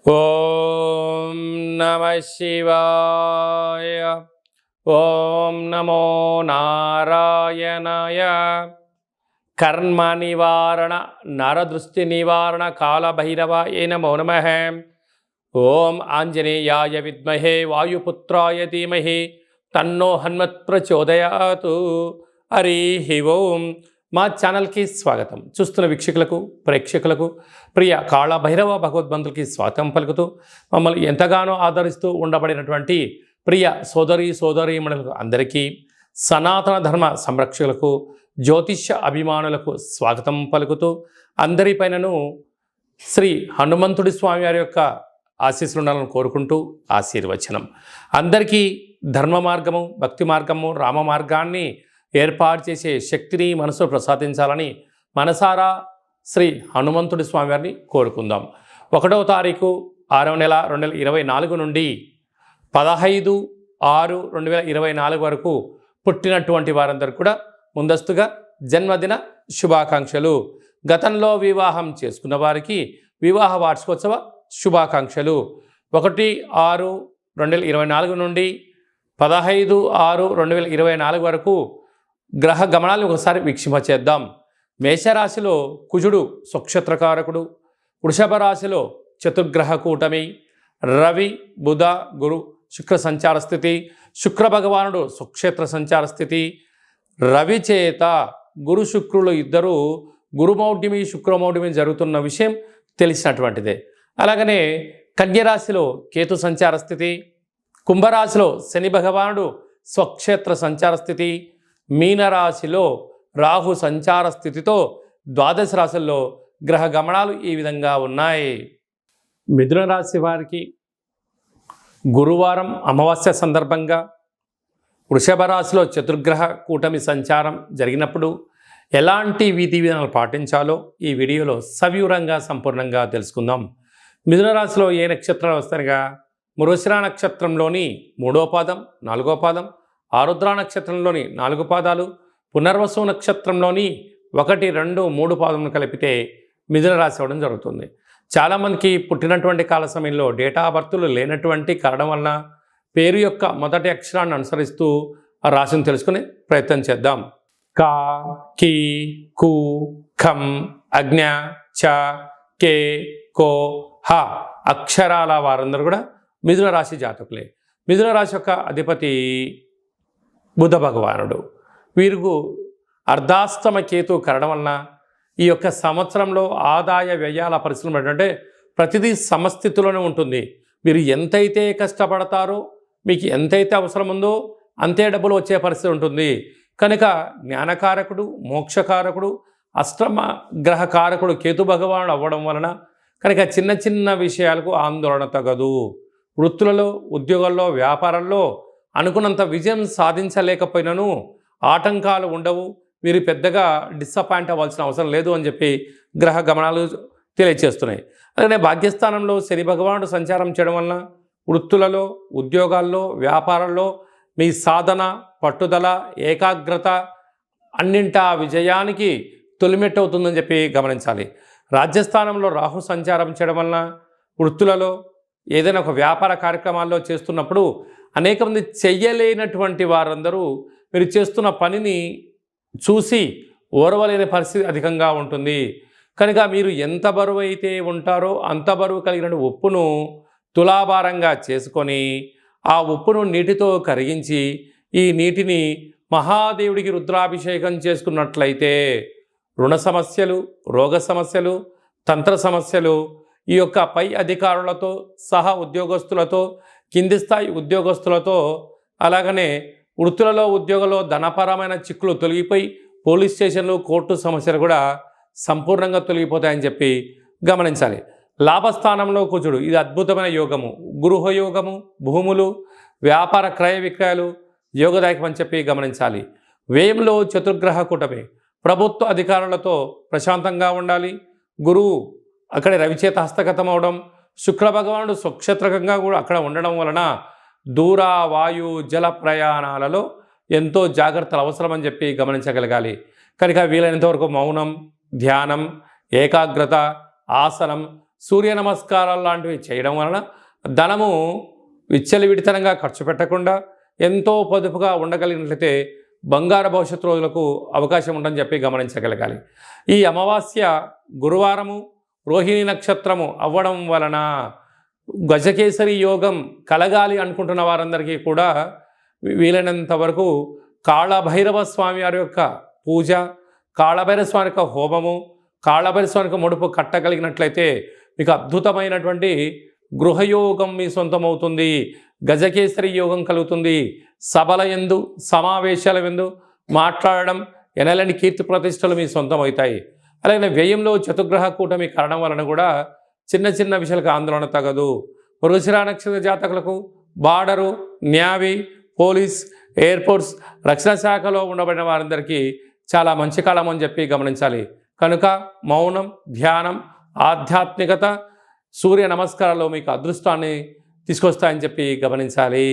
ఓం నమ శివాయ. ఓం నమో నారాయణాయ. కర్మ నివారణ నరదృష్టి నివారణ కాళభైరవాయ నమో నమః. ఓం ఆంజనేయాయ విద్మహే వాయుపుత్రాయ ధీమహి తన్నో హనుమత్ ప్రచోదయాతు. హరి ఓం. మా ఛానల్కి స్వాగతం. చూస్తున్న వీక్షకులకు ప్రేక్షకులకు ప్రియ కాళభైరవ భగవద్బంధులకి స్వాగతం పలుకుతూ మమ్మల్ని ఎంతగానో ఆదరిస్తూ ఉండబడినటువంటి ప్రియ సోదరీమణులకు అందరికీ, సనాతన ధర్మ సంరక్షకులకు, జ్యోతిష్య అభిమానులకు స్వాగతం పలుకుతూ అందరిపైనను శ్రీ హనుమంతుడి స్వామి వారి యొక్క ఆశీస్సులు ఉండాలని కోరుకుంటూ ఆశీర్వచనం. అందరికీ ధర్మ మార్గము, భక్తి మార్గము, రామ మార్గాన్ని ఏర్పాటు చేసే శక్తిని మనసు ప్రసాదించాలని మనసారా శ్రీ హనుమంతుడి స్వామి వారిని కోరుకుందాం. 1వ తారీఖు 6వ నెల 2024 నుండి 15/6/2024 వరకు పుట్టినటువంటి వారందరూ కూడా ముందస్తుగా జన్మదిన శుభాకాంక్షలు. గతంలో వివాహం చేసుకున్న వారికి వివాహ వార్షికోత్సవ శుభాకాంక్షలు. 1/6/2024 నుండి 15/6/2024 వరకు గ్రహ గమనాలను ఒకసారి వీక్షింపచేద్దాం. మేషరాశిలో కుజుడు స్వక్షేత్రకారకుడు, వృషభ రాశిలో చతుర్గ్రహ కూటమి, రవి బుధ గురు శుక్ర సంచార స్థితి, శుక్ర భగవానుడు స్వక్షేత్ర సంచార స్థితి. రవి చేత గురు శుక్రులు ఇద్దరు గురుమౌఢ్యమి శుక్రమౌఢ్యమి జరుగుతున్న విషయం తెలిసినటువంటిదే. అలాగనే కన్యరాశిలో కేతు సంచార స్థితి, కుంభరాశిలో శని భగవానుడు స్వక్షేత్ర సంచార స్థితి, మీనరాశిలో రాహు సంచార స్థితితో ద్వాదశ రాశుల్లో గ్రహ గమనాలు ఈ విధంగా ఉన్నాయి. మిథున రాశి వారికి గురువారం అమావాస్య సందర్భంగా వృషభ రాశిలో చతుర్గ్రహ కూటమి సంచారం జరిగినప్పుడు ఎలాంటి విధి విధానాలు పాటించాలో ఈ వీడియోలో సవివరంగా సంపూర్ణంగా తెలుసుకుందాం. మిథున రాశిలో ఏ నక్షత్రాలు వస్తాయిగా మృగశిర నక్షత్రంలోని 3వ పాదం, 4వ పాదం, ఆరుద్ర నక్షత్రంలోని 4 పాదాలు, పునర్వసు నక్షత్రంలోని 1, 2, 3 పాదములు కలిపితే మిథున రాశి అవ్వడం జరుగుతుంది. చాలామందికి పుట్టినటువంటి కాల సమయంలో డేటా బర్తులు లేనటువంటి కారణం వలన పేరు యొక్క మొదటి అక్షరాన్ని అనుసరిస్తూ ఆ రాశిని తెలుసుకునే ప్రయత్నం చేద్దాం. కా, కీ, కు, ఖం, అజ్ఞ, చ, కే, కో, హ అక్షరాల వారందరూ కూడా మిథున రాశి జాతకులే. మిథున రాశి యొక్క అధిపతి బుధ భగవానుడు. వీరికి అర్ధాష్టమ కేతు కరడం వలన ఈ యొక్క సంవత్సరంలో ఆదాయ వ్యయాల పరిస్థితులు ఏంటంటే ప్రతిదీ సమస్థితిలోనే ఉంటుంది. మీరు ఎంతైతే కష్టపడతారో, మీకు ఎంతైతే అవసరం ఉందో అంతే డబ్బులు వచ్చే పరిస్థితి ఉంటుంది. కనుక జ్ఞానకారకుడు, మోక్షకారకుడు, అష్టమ గ్రహకారకుడు కేతు భగవానుడు అవ్వడం వలన కనుక చిన్న చిన్న విషయాలకు ఆందోళన తగదు. వృత్తులలో, ఉద్యోగాల్లో, వ్యాపారంలో అనుకున్నంత విజయం సాధించలేకపోయినను ఆటంకాలు ఉండవు. మీరు పెద్దగా డిసప్పాయింట్ అవ్వాల్సిన అవసరం లేదు అని చెప్పి గ్రహ గమనాలు తెలియచేస్తున్నాయి. అలాగే భాగ్యస్థానంలో శని భగవానుడు సంచారం చేయడం వలన వృత్తులలో, ఉద్యోగాల్లో, వ్యాపారంలో మీ సాధన, పట్టుదల, ఏకాగ్రత అన్నింటా విజయానికి తొలిమెట్టు అవుతుందని చెప్పి గమనించాలి. రాజ్యస్థానంలో రాహు సంచారం చేయడం వలన వృత్తులలో ఏదైనా ఒక వ్యాపార కార్యక్రమాల్లో చేస్తున్నప్పుడు అనేక మంది చెయ్యలేనటువంటి వారందరూ మీరు చేస్తున్న పనిని చూసి ఓర్వలేని పరిస్థితి అధికంగా ఉంటుంది. కనుక మీరు ఎంత బరువు అయితే ఉంటారో అంత బరువు కలిగిన ఉప్పును తులాభారంగా చేసుకొని ఆ ఉప్పును నీటితో కరిగించి ఈ నీటిని మహాదేవుడికి రుద్రాభిషేకం చేసుకున్నట్లయితే రుణ సమస్యలు, రోగ సమస్యలు, తంత్ర సమస్యలు, ఈ యొక్క పై అధికారులతో సహా ఉద్యోగస్తులతో, కింది స్థాయి ఉద్యోగస్తులతో, అలాగనే వృత్తులలో, ఉద్యోగంలో ధనపరమైన చిక్కులు తొలగిపోయి పోలీస్ స్టేషన్లు, కోర్టు సమస్యలు కూడా సంపూర్ణంగా తొలగిపోతాయని చెప్పి గమనించాలి. లాభస్థానంలో కుజుడు, ఇది అద్భుతమైన యోగము. గృహయోగము, భూములు, వ్యాపార క్రయ విక్రయాలు యోగదాయకం అని చెప్పి గమనించాలి. వ్యయంలో చతుర్గ్రహ కూటమి, ప్రభుత్వ అధికారులతో ప్రశాంతంగా ఉండాలి. గురువు అక్కడ రవిచేత హస్తగతం అవడం, శుక్ర భగవానుడు స్వక్షేత్రకంగా కూడా అక్కడ ఉండడం వలన దూర, వాయు, జల ప్రయాణాలలో ఎంతో జాగ్రత్తలు అవసరమని చెప్పి గమనించగలగాలి. కనుక వీలైనంతవరకు మౌనం, ధ్యానం, ఏకాగ్రత, ఆసనం, సూర్య నమస్కారాలు లాంటివి చేయడం వలన ధనము విచ్చలవిడితనంగా ఖర్చు పెట్టకుండా ఎంతో పొదుపుగా ఉండగలిగినట్లయితే బంగారు భవిష్యత్తు రోజులకు అవకాశం ఉందని చెప్పి గమనించగలగాలి. ఈ అమావాస్య గురువారము రోహిణి నక్షత్రము అవ్వడం వలన గజకేసరి యోగం కలగాలి అనుకుంటున్న వారందరికీ కూడా వీలైనంత వరకు కాళభైరవ స్వామి వారి యొక్క పూజ, కాళభైరవ స్వామి యొక్క హోమము, కాళభైరవ స్వామి యొక్క ముడుపు కట్టగలిగినట్లయితే మీకు అద్భుతమైనటువంటి గృహయోగం మీ సొంతమవుతుంది. గజకేసరి యోగం కలుగుతుంది. సభల యందు, సమావేశాల యందు మాట్లాడడం, ఎనలేని కీర్తి ప్రతిష్టలు మీ సొంతం అవుతాయి. అలాగే వ్యయంలో చతుర్గ్రహ కూటమి కారణం వలన కూడా చిన్న చిన్న విషయాలకు ఆందోళన తగదు. మృగశిర నక్షత్ర జాతకులకు బార్డరు, న్యావీ, పోలీస్, ఎయిర్పోర్ట్స్, రక్షణ శాఖలో ఉండబడిన వారందరికీ చాలా మంచి కాలం అని చెప్పి గమనించాలి. కనుక మౌనం, ధ్యానం, ఆధ్యాత్మికత, సూర్య నమస్కారాలు మీకు అదృష్టాన్ని తీసుకొస్తాయని చెప్పి గమనించాలి.